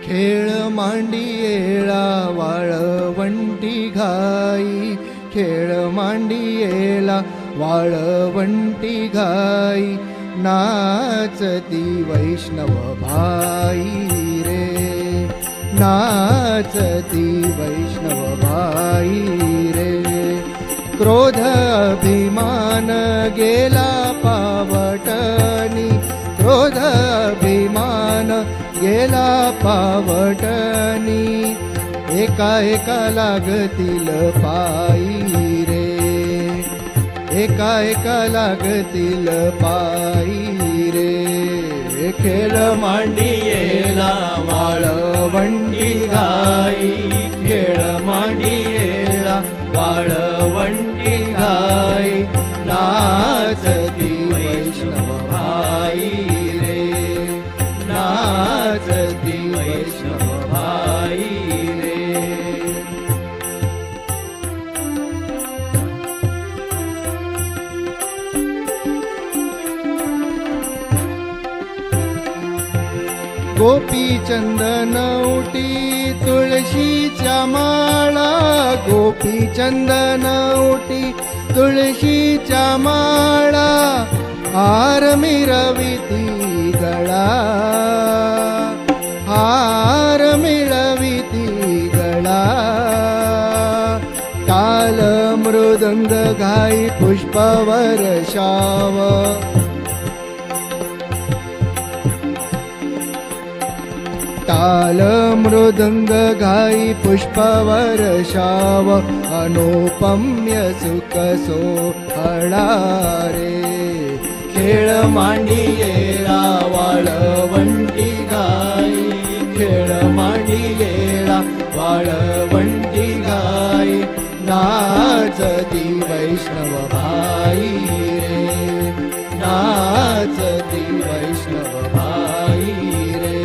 खेळ मांडियेला वाळवंटी घाई, खेळ मांडियेला वाळवंटी घाई, नाचती वैष्णव भाई रे, नाचती वैष्णव भाई रे. क्रोध अभिमान गेला पावटनी, क्रोध अभिमान गेला पावटनी, एका एका लागतील पायी रे, एका एका लागतील पायी रे. खेळ मांडियेला वाळवंटी घाई, खेळ मांडियेला वाळवंटी घाई, नाचती वैष्णव भाई रे, नाचती वैष्णव भाई रे. गोपी चंदन उटी तुळशीच्या माळा, गोपी चंदन उटी तुळशीच्या माळा, हार मिरविती गळा, हार मिळविती गळा. टाळ मृदंग घाई पुष्पवर शाव, टाळ मृदंग घाई पुष्पवर शाव, अनुपम्य सुख सोहळा रे. खेळ मांडियेला वाळवंटी घाई, खेळ मांडियेला वाळवंटी घाई, नाचती वैष्णव भाई रे, नाचती वैष्णव भाई रे.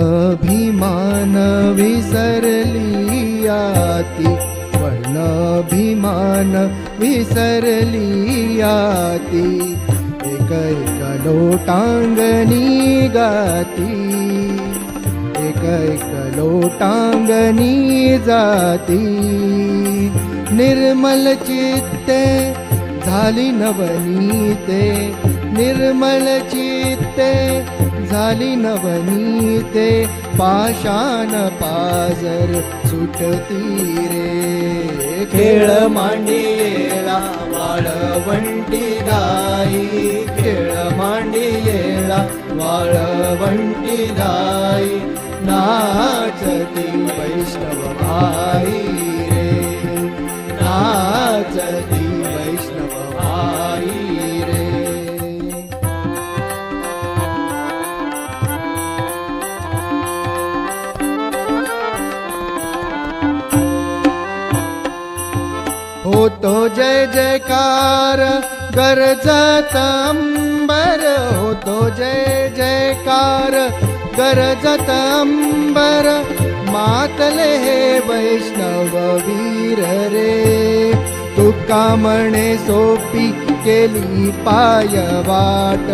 वर्णाभिमान विसरली आती, वर्णाभिमान विसरली आती, एक एक लोटांगणी गाती, एक एक लोटांगणी जाती. निर्मल चित्ते झाली नवनीते, निर्मल चित्ते झाली नवनीते, पाषाण पाजर सुटती रे. खेळ मांडियेला वाळवंटी घाई, खेळ मांडियेला वाळवंटी घाई, नाचती वैष्णव भाई रे, नाचती वैष्णव भाई रे. होतो जय जयकार गरजत अंबर, होतो जय जयकार गरजत अंबर, मातले हे वैष्णव वीर रे. तुका म्हणे सोपी केली पाय वाट,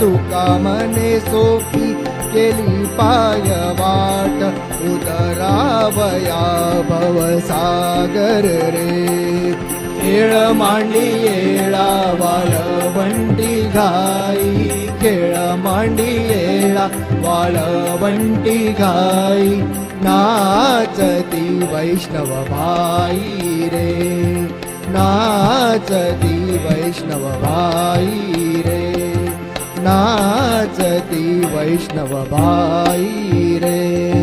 तुका म्हणे सोपी केली पाय वाट, उतरावया भवसागर रे. खेळ मांडियेला वाळवंटी घाई, खेळ मांडियेला वाळवंटी घाई, नाचती वैष्णव भाई रे, नाचती वैष्णव भाई रे, नाचती वैष्णव भाई रे.